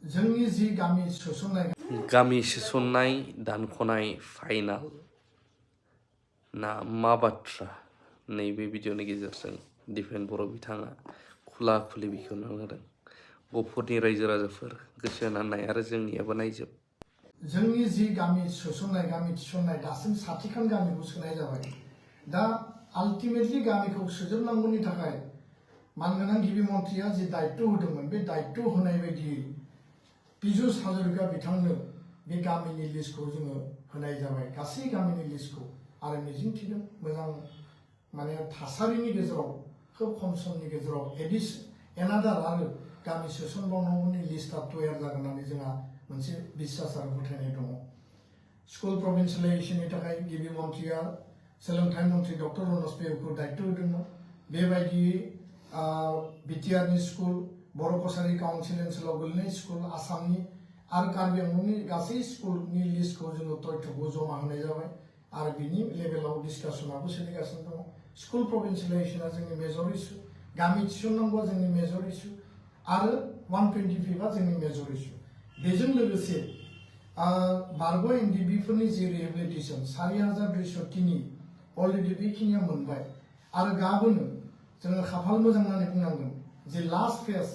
जोंनि जि गामि सोसननाय दानख'नाय फाइनाल ना मा बाथ्रा नैबे भिडिअनि गेजेरजों दिपेन बर' बिथाङा खुला खुलि बेखेवना होदों। गफुरनि रायजो राजाफोर गोसो होनानै नाय आरो जोंनियाबो नायजोब। जोंनि जि गामि सोसननाय गामि थिसननाय दासिम 60 खान गामिखौ सोनाय जाबाय। दा आल्टिमेटलि गामिखौ सोजोबनांगौनि थाखाय मानगोनां गिबि मन्थ्रिया जि दायित्व होदोंमोन बे दायित्व होनाय बायदियै पीयूष हाजरिका बिथांनो बे गामिनि लिस्टखौ जोङो होनाय जाबाय, गासै गामिनि लिस्टखौ। आरो मिजिंथिदों मोजां माने थासारिनि गेजेराव खोब खम समनि गेजेराव एनादार आरो गामि सोसनबावनांगौनि लिस्टआ तयार जागोन होननानै जोंहा मोनसे बिश्वास आरो फोथायनाय दङ। स्कुल प्रभिन्सियेलाइजेसननि थाखाय गिबि मन्थ्रिया सोलोंथाइ मन्थ्रि डक्टर रनज पेगुखौ दायित्व होदोंमोन। बेबायदियै बिटिआरनि स्कुल, बर' कसारि काउन्सिल ओनसोलाव गोलैनाय स्कुल, आसामनि आरो कार्बि आंलंनि गासै स्कुलनि लिस्टखौ जोङो तथ्यखौ जमा होनाय जाबाय आरो बिनि लेभेलाव डिसकासनाबो सोलिगासिनो दङ। स्कुल प्रभिन्सियेलाइजेसना जोंनि मेजर इस्यु, गामि थिसननांगौआ जोंनि मेजर इस्यु आरो 125आ जोंनि मेजर इस्यु। बेजों लोगोसे बारग' एनडिबिफोरनि जि रिहेबिलिटेसन 4203 अलरेडि बेखिनिया मोनबाय आरो गाबोनो जोङो खाफाल मोजां होननानै बुंनांगोन जे लास्ट फेज,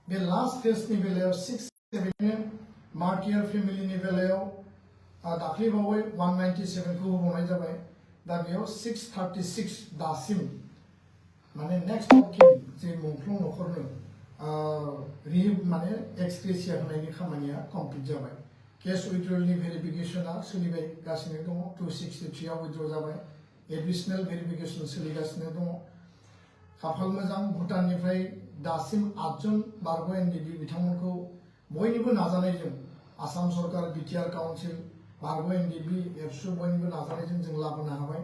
बे लास्ट फेजनि बेलायाव 6-7 मार्टियार फेमिलिनि बेलायाव दाख्लैबावै 197खौ होबावनाय जाबाय। दा बेयाव 636 दासिम माने नेक्स्ट अफ किन जे मुंख्लं न'खरनो माने एक्सग्रेसिया होनायनि खामानिया कमप्लिट जाबाय। केस उइथड्रलनि भेरिफिकेसना सोलिगासिनो दङ, 263आव उइथड्र जाबाय। एडिशनेल भेरिफिकेसन सोलिगासिनो दङ। खाफाल मोजां भुटाननिफ्राय दासिम 8 जन बारग' एनडिबि बिथांमोनखौ बयनिबो नाजानायजों आसाम सरकार, बिटिआर काउन्सिल, बारग' एनडिबि, एबसु बयनिबो नाजानायजों जों लाबोनो हाबाय।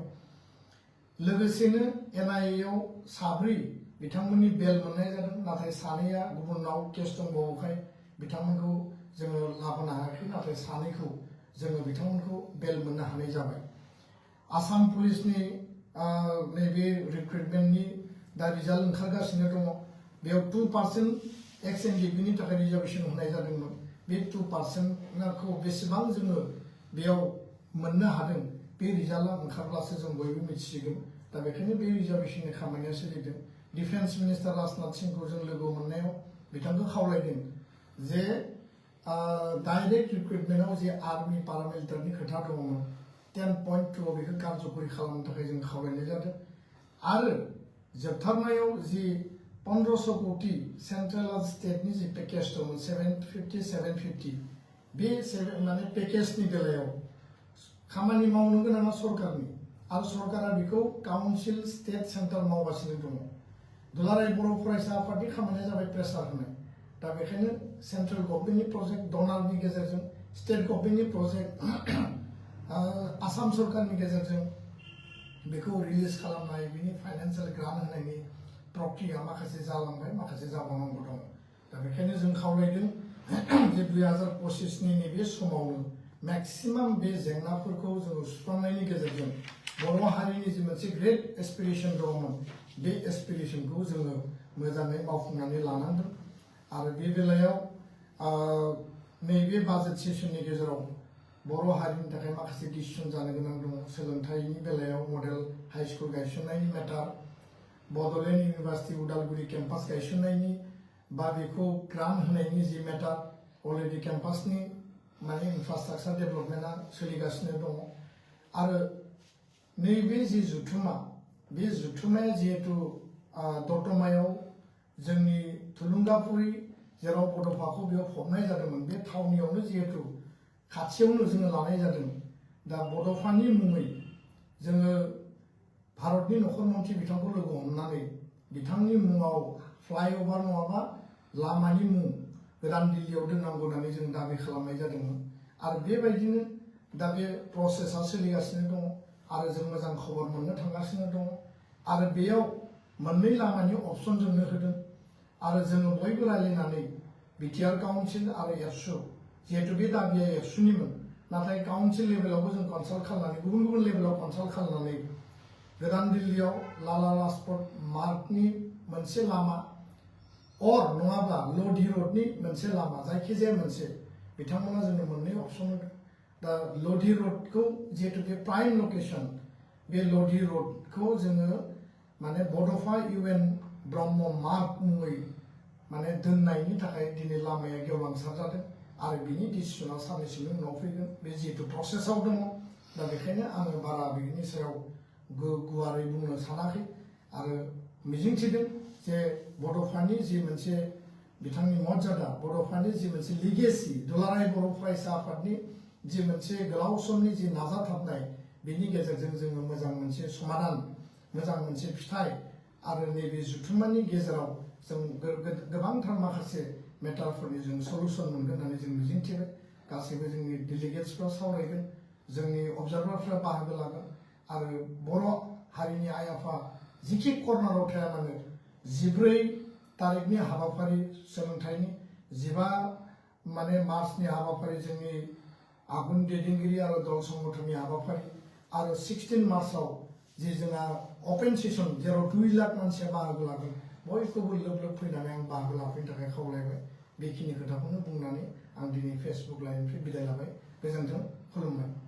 लोगोसेनो एनआइएआव 7 बिथांमोननि बेल मोननाय जादों, नाथाय 2आ गुबुनाव केस दंबावोखाय बिथांमोनखौ जोङो लाबोनो हायाखै, नाथाय 2खौ जोङो बिथांमोनखौ बेल मोननो हानाय जाबाय। आसाम पुलिसनि नैबे रिक्रुटमेन्टनि दा रिजाल्ट ओंखारगासिनो दङ। बेयाव 2% एक्स एनडिबिनि थाखाय रिजार्भेसन होनाय जादोंमोन। बे 2%खौ बेसेबां जोङो बेयाव मोननो हादों बे रिजाल्टआ ओंखारब्लासो जों बयबो मिथिसिगोन। दा बेखायनो बे रिजार्भेसननि खामानिया सोलिदों। डिफेन्स मिनिस्टार राजनाथ सिंहखौ जों लोगो मोननायाव बिथांखौ खावलायदों जे डाइरेक्ट रिक्रुटमेन्टआव जे आर्मि पारामिलिटारिनि खोथा दङमोन 10.2आव बेखौ कारजकरि खालामनो थाखाय जों खावलायनाय जादों। आरो जोबथारनायाव जि 1500 कोटि सेन्ट्रेल आरो स्टेटनि जि पेकेज दंमोन 750 बे माने पेकेजनि बेलायाव खामानि मावनो गोनाङा सरकारनि आरो सरकारा बेखौ काउन्सिल, स्टेट, सेन्टार मावगासिनो दङ। दुलाराय बर' फरायसा आफादनि खामानिया जाबाय प्रेसार होनाय। दा बेखायनो सेन्ट्रेल गभर्नमेन्टनि प्रजेक्ट डनारनि गेजेरजों, स्टेट गभर्नमेन्टनि प्रजेक्ट आसाम सरकारनि गेजेरजों बेखौ रिलिज खालामनाय, बिनि फाइनान्सियेल ग्रान्ट होनायनि प्रक्रिया माखासे जालांबाय, माखासे जाबावनांगौ दङ। दा बेखायनो जों खावलायदों जे 2025नि नैबे समावनो मेक्सिमाम बे जेंनाफोरखौ जोङो सुस्रांनायनि गेजेरजों बर' हारिनि जि मोनसे ग्रेट एसपिरेसन दङमोन बे एसपिरेसनखौ जोङो मोजाङै मावफुंनानै लानांगोन। आरो बे बेलायाव नैबे बाजेट सेसननि गेजेराव बर' हारिनि थाखाय माखासे डिसिसन जानो गोनां दङ। सोलोंथाइनि बेलायाव मडेल हाई स्कुल गायसननायनि मेटार, बड'लेण्ड इउनिभार्सिटि उदालगुरि केम्पास गायसननायनि बा बेखौ ग्रान्ट होनायनि जि मेटार, अलरेडि केम्पासनि माने इनफ्रास्ट्राक्चार डेभेलपमेन्टआ सोलिगासिनो दङ। आरो नैबे जि जुथुमा, बे जुथुमाया जिहेतु दतमायाव जोंनि थुलुंगाफुरि जेराव बड'फाखौ बेयाव फबनाय जादोंमोन, बे थावनियावनो जिहेतु खाथियावनो जोङो लानाय जादों। दा बड'फानि मुङै जोङो भारतनि नखर मन्थ्रि बिथांखौ लोगो हमनानै बिथांनि मुङाव फ्लाइअभार नङाबा लामानि मुं गोदान दिल्लीयाव दोननांगौ होननानै जों दाबि खालामनाय जादोंमोन। आरो बेबायदिनो दा बे प्रसेसा सोलिगासिनो दङ आरो जों मोजां खबर मोननो थांगासिनो दङ। आरो बेयाव मोननै लामानि अपसन जोंनो होदों आरो जोङो बयबो रायलायनानै बिटिआर काउन्सिल आरो एबसु, जिहेतु बे दाबिया एबसुनिमोन, नाथाय काउन्सिल लेभेलावबो जों कनसाल्ट खालामनानै गुबुन गुबुन लेभेलाव कनसाल्ट खालामनानै गोदान दिल्लीयाव लाला लाजपत मार्गनि मोनसे लामा अर नङाब्ला लधि रडनि मोनसे लामा जायखिजाया मोनसे बिथांमोना जोंनो मोननै अपसन होदों दा लधि रडखौ जिहेतु बे प्राइम लकेसन बे लधि रडखौ जोङो माने बड'फा इउएन ब्रह्म मार्ग मुङै माने दोननायनि थाखाय दिनै लामाया गेवलांसार जादों आरो बिनि डिसिसना साननैसोनि उनाव फैगोन बे जिहेतु प्रसेसआव दङ दा बेखायनो आङो बारा बेनि सायाव गुवारै बुंनो सानाखै आरो मिजिंथिदों जे बड'फानि जि मोनसे बिथांनि मर्यादा बड'फानि जि मोनसे लिगेसि दुलाराय बर' फरायसा आफादनि जि मोनसे गोलाव समनि जि नाजाथाबनाय बेनि गेजेरजों जोङो मोजां मोनसे समाधान मोजां मोनसे फिथाइ आरो नैबे जुथुम्मानि गेजेराव जों गोबांथार माखासे मेटारफोरनि जों सलुसन मोनगोन होननानै जों मिजिंथिबाय गासैबो जोंनि डेलिगेट्सफ्रा सावरायगोन जोंनि अबजार्भारफ्रा बाहागो लागोन आरो बर' हारिनि आइ आफा जिखि कर्नाराव थाया मानो 14 तारिखनि हाबाफारि सोलोंथाइनि 15 माने मार्चनि हाबाफारि जोंनि आगुन दैदेनगिरि आरो दल संगठननि हाबाफारि आरो 16 मार्चआव जे जोंहा अपेन सेसन जेराव 2 लाख मानसिया बाहागो लागोन बयखौबो लोब लोब फैनानै आं बाहागो लाफैनो थाखाय खावलायबाय बेखिनि खोथाखौनो बुंनानै आं दिनै फेसबुक लाइभनिफ्राय बिदाय लाबाय गोजोन्थों खुलुमबाय।